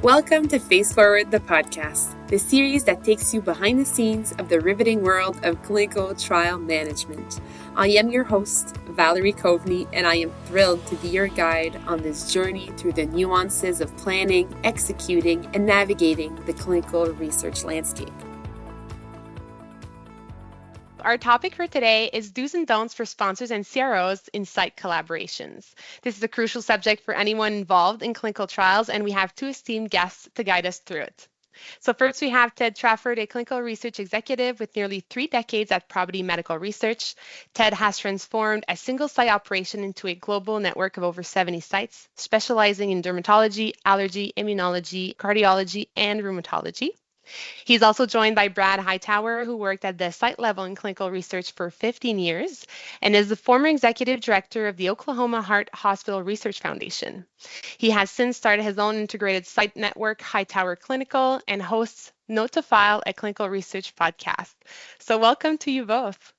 Welcome to Face Forward, the podcast, the series that takes you behind the scenes of the riveting world of clinical trial management. I am your host, Valerie Coveney, and I am thrilled to be your guide on this journey through the nuances of planning, executing, and navigating the clinical research landscape. Our topic for today is do's and don'ts for sponsors and CROs in site collaborations. This is a crucial subject for anyone involved in clinical trials, and we have two esteemed guests to guide us through it. So first we have Ted Trafford, a clinical research executive with nearly 3 decades at Probity Medical Research. Ted has transformed a single site operation into a global network of over 70 sites, specializing in dermatology, allergy, immunology, cardiology, and rheumatology. He's also joined by Brad Hightower, who worked at the site level in clinical research for 15 years and is the former executive director of the Oklahoma Heart Hospital Research Foundation. He has since started his own integrated site network, Hightower Clinical, and hosts Note to File, a clinical research podcast. So welcome to you both.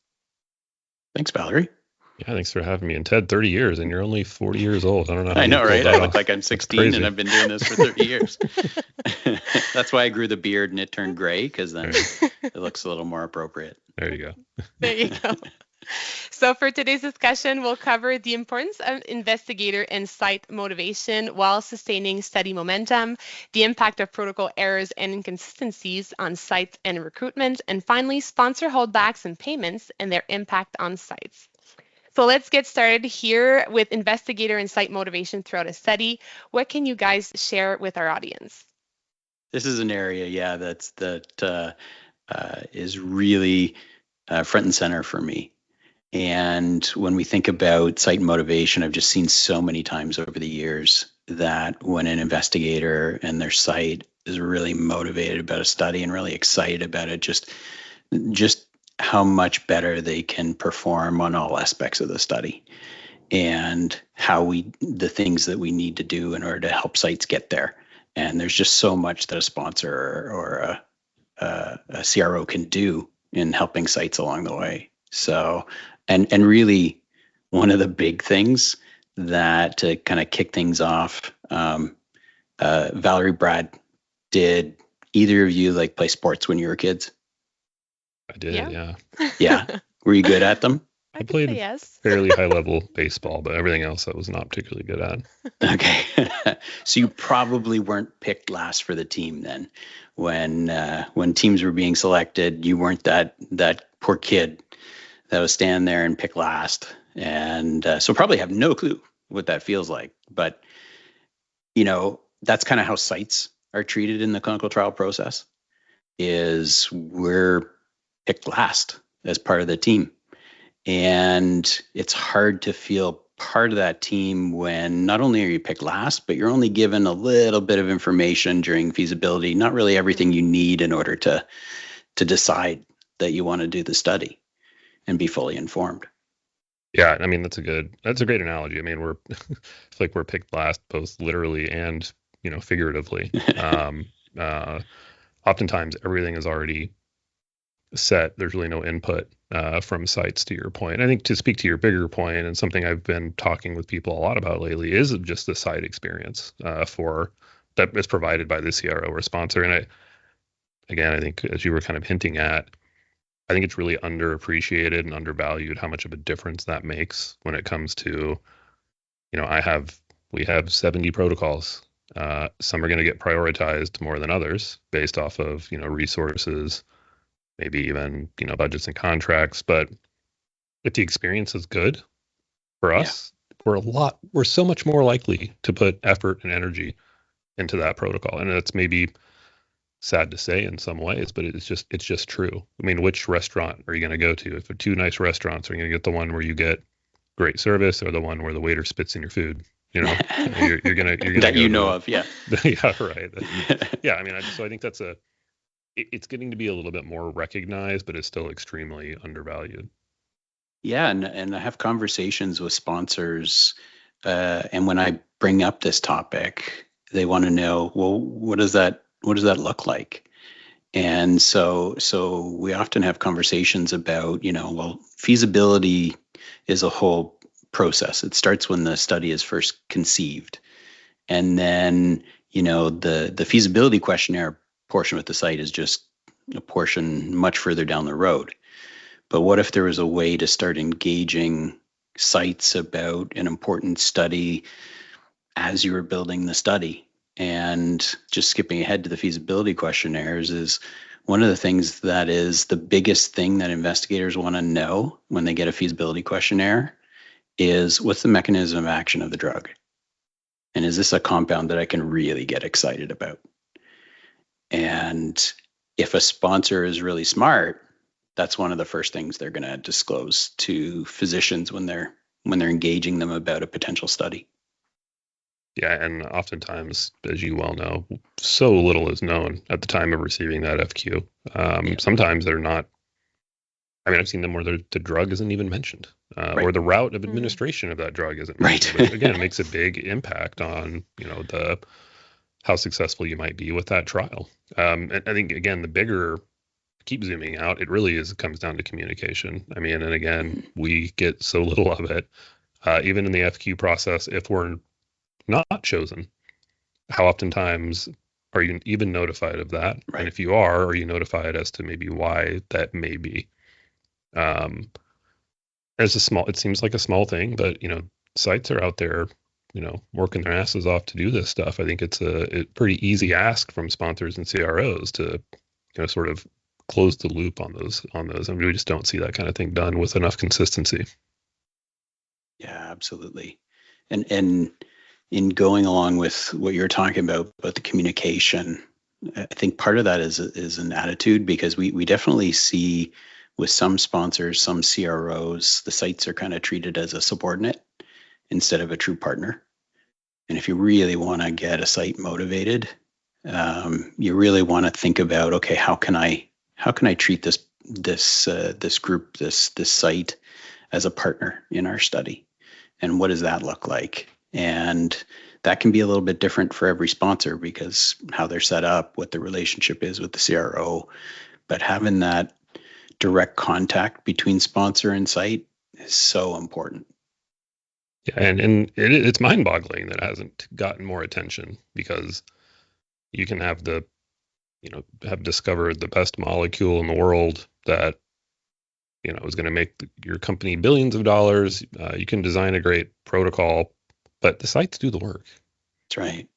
Thanks, Valerie. Yeah, thanks for having me. And Ted, 30 years, and you're only 40 years old. I don't know. I know, right? I look like I'm 16 and I've been doing this for 30 years. That's why I grew the beard and it turned gray, because then it looks a little more appropriate. There you go. There you go. So for today's discussion, we'll cover the importance of investigator and site motivation while sustaining study momentum, the impact of protocol errors and inconsistencies on sites and recruitment, and finally, sponsor holdbacks and payments and their impact on sites. So let's get started here with investigator and site motivation throughout a study. What can you guys share with our audience? This is an area, that is really front and center for me. And when we think about site motivation, I've just seen so many times over the years that when an investigator and their site is really motivated about a study and really excited about it, just how much better they can perform on all aspects of the study, and the things that we need to do in order to help sites get there. And there's just so much that a sponsor or a CRO can do in helping sites along the way. So, and really one of the big things that to kind of kick things off, Valerie, Brad, did either of you play sports when you were kids? I did, yeah. Yeah. Were you good at them? I played yes. fairly high-level baseball, but everything else I was not particularly good at. Okay. So you probably weren't picked last for the team then. When teams were being selected, you weren't that poor kid that was standing there and picked last. And so probably have no clue what that feels like. But, that's kind of how sites are treated in the clinical trial process, is we're picked last as part of the team. And it's hard to feel part of that team when not only are you picked last, but you're only given a little bit of information during feasibility, not really everything you need in order to decide that you want to do the study and be fully informed. Yeah, I mean, that's a great analogy. I mean, it's like we're picked last both literally and, figuratively. Oftentimes everything is already set. There's really no input from sites, to your point. I think to speak to your bigger point, and something I've been talking with people a lot about lately, is just the site experience that is provided by the CRO or sponsor. And I think as you were kind of hinting at, I think it's really underappreciated and undervalued how much of a difference that makes when it comes to, we have 70 protocols. Some are going to get prioritized more than others based off of, resources, maybe even, budgets and contracts. But if the experience is good for us, we're so much more likely to put effort and energy into that protocol. And it's maybe sad to say in some ways, but it's just true. I mean, which restaurant are you going to go to? If there are 2 nice restaurants, are you going to get the one where you get great service, or the one where the waiter spits in your food? You're gonna that of, yeah. Yeah, right. Yeah, I mean, I think that's it's getting to be a little bit more recognized, but it's still extremely undervalued. Yeah, and I have conversations with sponsors, and when I bring up this topic, they want to know, well, what does that look like? And so we often have conversations about, feasibility is a whole process. It starts when the study is first conceived. And then the feasibility questionnaire portion with the site is just a portion much further down the road. But what if there was a way to start engaging sites about an important study as you were building the study? And just skipping ahead to the feasibility questionnaires is one of the things that is the biggest thing that investigators want to know when they get a feasibility questionnaire is, what's the mechanism of action of the drug? And is this a compound that I can really get excited about? And if a sponsor is really smart, that's one of the first things they're going to disclose to physicians when they're engaging them about a potential study. Yeah, and oftentimes, as you well know, so little is known at the time of receiving that FQ. Sometimes they're not. I mean, I've seen them where the drug isn't even mentioned, or the route of administration of that drug isn't mentioned. Right. But again, it makes a big impact on how successful you might be with that trial. And I think again, the bigger, keep zooming out, it really comes down to communication. I mean, and again, we get so little of it, even in the FQ process. If we're not chosen, how oftentimes are you even notified of that? Right. And if you are you notified as to maybe why that may be? It seems like a small thing, but sites are out there, working their asses off to do this stuff. I think it's a pretty easy ask from sponsors and CROs to, sort of close the loop on those. And we just don't see that kind of thing done with enough consistency. Yeah, absolutely. And in going along with what you're talking about the communication, I think part of that is an attitude, because we definitely see with some sponsors, some CROs, the sites are kind of treated as a subordinate instead of a true partner. And if you really want to get a site motivated, you really want to think about, okay, how can I treat this group, this site as a partner in our study, and what does that look like? And that can be a little bit different for every sponsor, because how they're set up, what the relationship is with the CRO. But having that direct contact between sponsor and site is so important. Yeah, and it's mind-boggling that it hasn't gotten more attention, because you can have have discovered the best molecule in the world that is going to make your company billions of dollars. You can design a great protocol, but the sites do the work. That's right.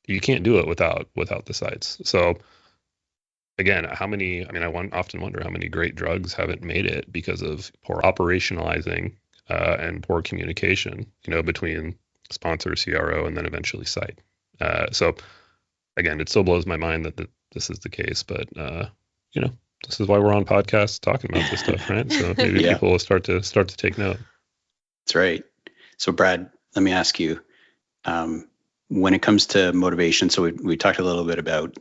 You can't do it without the sites. So again, I often wonder how many great drugs haven't made it because of poor operationalizing and poor communication, between sponsor, CRO, and then eventually site. So again, it still blows my mind that this is the case, but this is why we're on podcasts talking about this stuff, right? So maybe people will start to take note. That's right. So Brad, let me ask you, when it comes to motivation, so we talked a little bit about,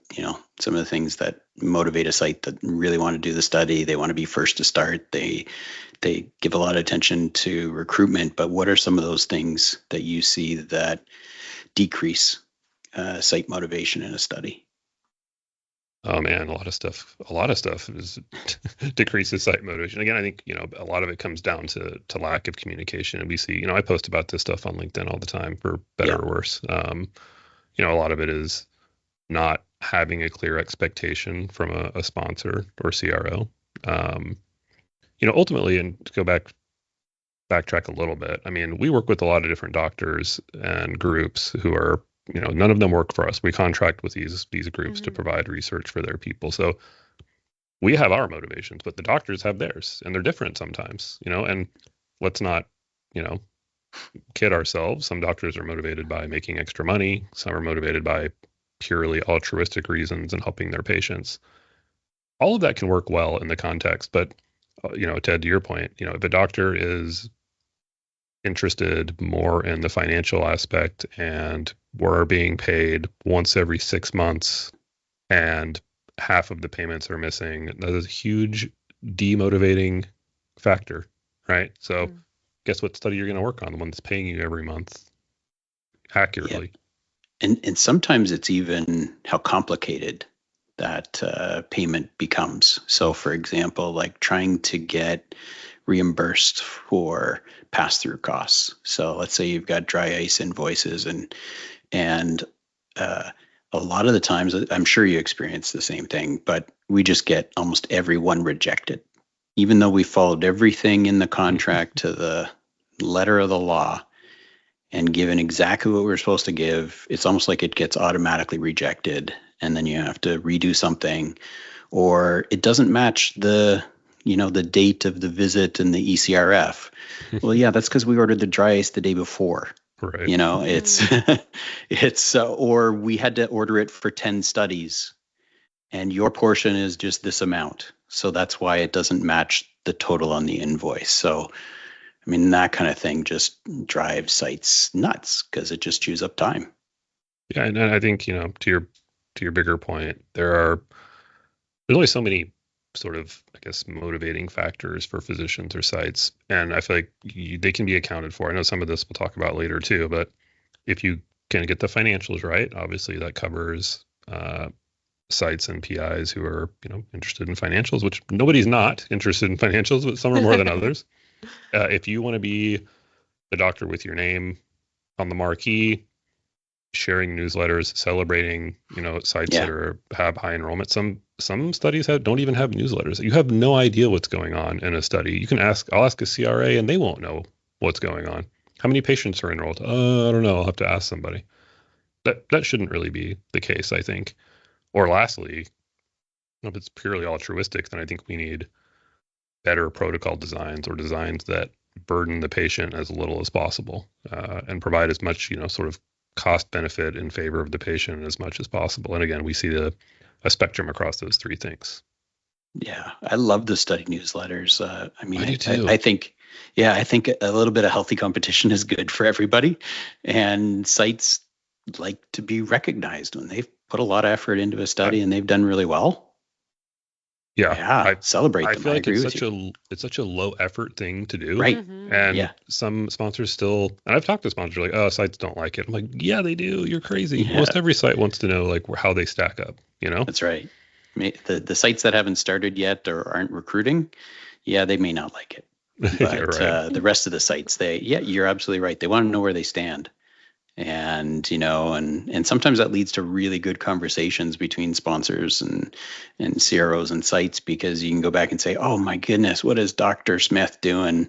some of the things that motivate a site that really want to do the study. They want to be first to start. They give a lot of attention to recruitment, but what are some of those things that you see that decrease site motivation in a study? Oh man, a lot of stuff is decreases site motivation. Again, I think, a lot of it comes down to lack of communication. And we see, I post about this stuff on LinkedIn all the time, for better or worse. A lot of it is not having a clear expectation from a sponsor or CRO. Ultimately, and to go backtrack a little bit, I mean, we work with a lot of different doctors and groups who are, none of them work for us. We contract with these groups to provide research for their people. So we have our motivations, but the doctors have theirs, and they're different sometimes, and let's not, kid ourselves. Some doctors are motivated by making extra money. Some are motivated by purely altruistic reasons and helping their patients. All of that can work well in the context, but, Ted, to your point, if a doctor is interested more in the financial aspect and we're being paid once every 6 months and half of the payments are missing, that is a huge demotivating factor, right? So guess what study you're going to work on? The one that's paying you every month accurately. Yeah. And sometimes it's even how complicated that payment becomes. So for example, like trying to get reimbursed for pass-through costs. So let's say you've got dry ice invoices and a a lot of the times, I'm sure you experience the same thing, but we just get almost everyone rejected. Even though we followed everything in the contract to the letter of the law and given exactly what we're supposed to give, it's almost like it gets automatically rejected. And then you have to redo something, or it doesn't match the date of the visit and the ECRF. Well, yeah, that's because we ordered the dry ice the day before. Right. It's or we had to order it for 10 studies and your portion is just this amount. So that's why it doesn't match the total on the invoice. So, I mean, that kind of thing just drives sites nuts because it just chews up time. Yeah. And I think, to your bigger point, there's only so many sort of, I guess, motivating factors for physicians or sites. And I feel like they can be accounted for. I know some of this we'll talk about later too, but if you can get the financials right, obviously that covers sites and PIs who are, interested in financials, which nobody's not interested in financials, but some are more than others. If you want to be the doctor with your name on the marquee, sharing newsletters, celebrating, sites that have high enrollment. Some studies don't even have newsletters. You have no idea what's going on in a study. I'll ask a CRA and they won't know what's going on. How many patients are enrolled? I don't know. I'll have to ask somebody. That shouldn't really be the case, I think. Or lastly, if it's purely altruistic, then I think we need better protocol designs or designs that burden the patient as little as possible and provide as much, sort of cost benefit in favor of the patient as much as possible. And again, we see a spectrum across those three things. Yeah, I love the study newsletters. I do too. I think a little bit of healthy competition is good for everybody, and sites like to be recognized when they've put a lot of effort into a study and they've done really well. I celebrate them. I feel like it's such a low effort thing to do. Right. And some sponsors still, and I've talked to sponsors like, oh, sites don't like it. I'm like, yeah, they do. You're crazy. Yeah. Almost every site wants to know like how they stack up, That's right. The sites that haven't started yet or aren't recruiting, they may not like it. But right. The rest of the sites, you're absolutely right. They want to know where they stand. And and sometimes that leads to really good conversations between sponsors and CROs and sites, because you can go back and say, oh my goodness, what is Dr. Smith doing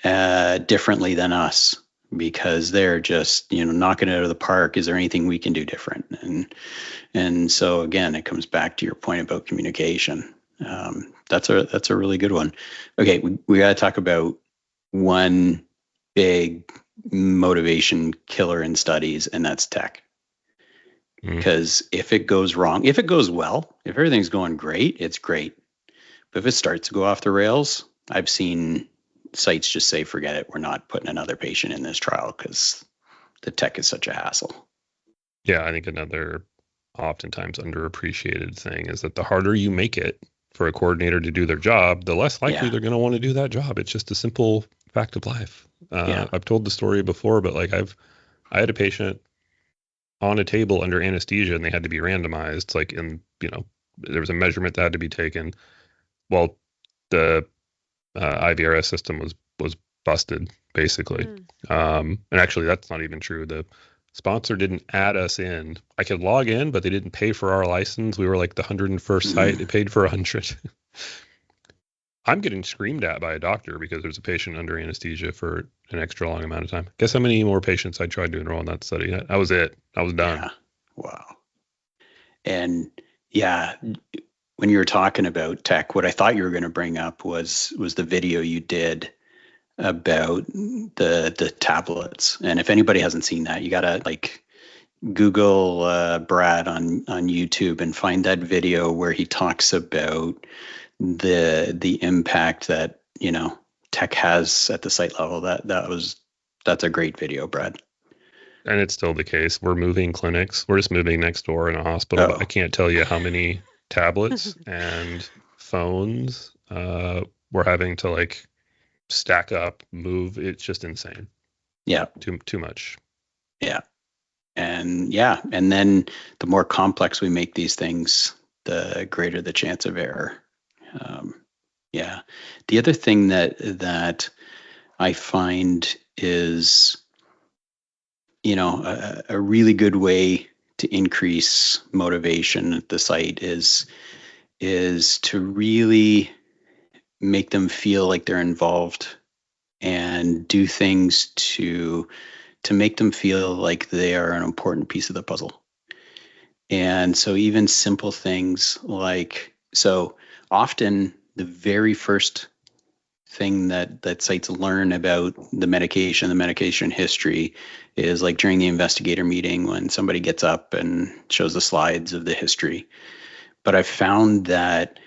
differently than us, because they're just knocking it out of the park. Is there anything we can do different? And so again, it comes back to your point about communication. That's a really good one. Okay, we got to talk about one big motivation killer in studies, and that's tech. Because if it goes wrong, if it goes well, if everything's going great, it's great. But if it starts to go off the rails, I've seen sites just say, forget it, we're not putting another patient in this trial because the tech is such a hassle. Yeah, I think another oftentimes underappreciated thing is that the harder you make it for a coordinator to do their job, the less likely they're going to want to do that job. It's just a simple fact of life. I've told the story before, but like I had a patient on a table under anesthesia and they had to be randomized. Like there was a measurement that had to be taken. Well, the IVRS system was busted basically. And actually that's not even true. The sponsor didn't add us in. I could log in, but they didn't pay for our license. We were like the 101st site. They paid for 100. I'm getting screamed at by a doctor because there's a patient under anesthesia for an extra long amount of time. Guess how many more patients I tried to enroll in that study? That was it. I was done. Yeah. Wow. And when you were talking about tech, what I thought you were going to bring up was the video you did about the tablets. And if anybody hasn't seen that, you got to Google Brad on YouTube and find that video where he talks about the impact that tech has at the site level. That's a great video, Brad. And it's still the case. We're moving clinics. We're just moving next door in a hospital. I can't tell you how many tablets and phones we're having to stack up, move. It's just insane. Yeah. Too much. Yeah. And then the more complex we make these things, the greater the chance of error. The other thing that I find is, a really good way increase motivation at the site is to really make them feel like they're involved and do things to make them feel like they are an important piece of the puzzle. And so even simple things like, so often the very first thing that sites learn about the medication history is like during the investigator meeting when somebody gets up and shows the slides of the history. But I've found that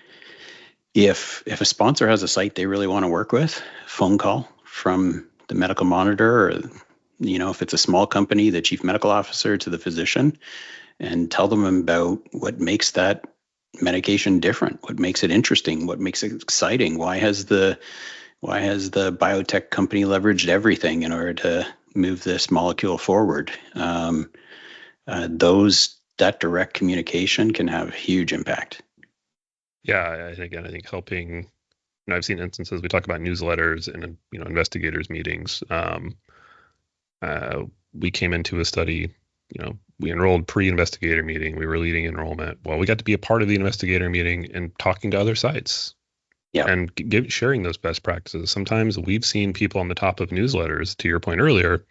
if a sponsor has a site they really want to work with, phone call from the medical monitor, or if it's a small company, the chief medical officer to the physician, and tell them about what makes that medication different, what makes it interesting, what makes it exciting, why has the biotech company leveraged everything in order to move this molecule forward. That direct communication can have huge impact. Yeah, I think helping. I've seen instances, we talk about newsletters and investigators meetings. We came into a study, we enrolled pre-investigator meeting, we were leading enrollment. Well, we got to be a part of the investigator meeting and talking to other sites. Yeah. And sharing those best practices. Sometimes we've seen people on the top of newsletters, to your point earlier,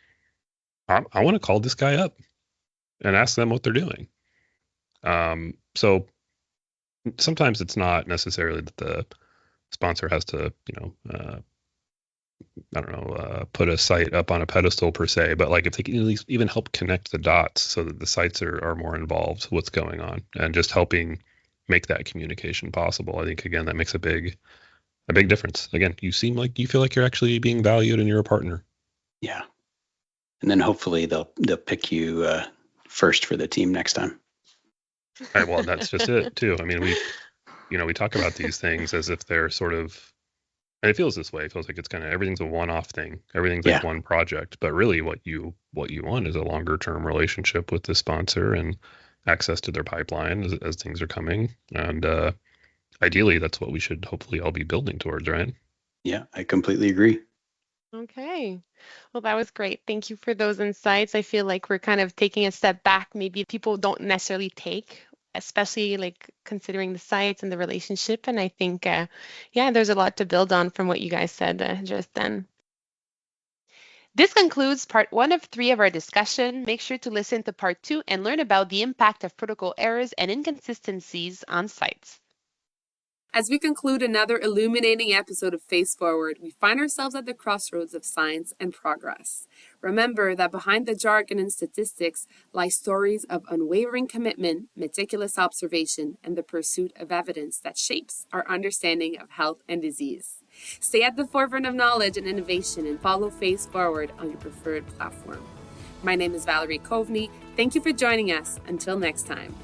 I want to call this guy up and ask them what they're doing. So sometimes it's not necessarily that the sponsor has to, put a site up on a pedestal per se, but like if they can at least even help connect the dots so that the sites are more involved with what's going on and just helping make that communication possible. I think, again, that makes a big difference. Again, you seem like you feel like you're actually being valued and you're a partner. Yeah. And then hopefully they'll pick you first for the team next time. All right, well, that's just it too. I mean, we talk about these things as if they're sort of, and it feels this way. It feels like it's kind of everything's a one-off thing. Everything's like one project, but really what you want is a longer-term relationship with the sponsor and access to their pipeline as things are coming. And ideally, that's what we should hopefully all be building towards, right? Yeah, I completely agree. Okay. Well, that was great. Thank you for those insights. I feel like we're kind of taking a step back. Maybe people don't necessarily take, especially like considering the sites and the relationship. And I think, there's a lot to build on from what you guys said just then. This concludes part 1 of 3 of our discussion. Make sure to listen to part 2 and learn about the impact of protocol errors and inconsistencies on sites. As we conclude another illuminating episode of Face Forward, we find ourselves at the crossroads of science and progress. Remember that behind the jargon and statistics lie stories of unwavering commitment, meticulous observation, and the pursuit of evidence that shapes our understanding of health and disease. Stay at the forefront of knowledge and innovation and follow Face Forward on your preferred platform. My name is Valerie Kovney. Thank you for joining us. Until next time.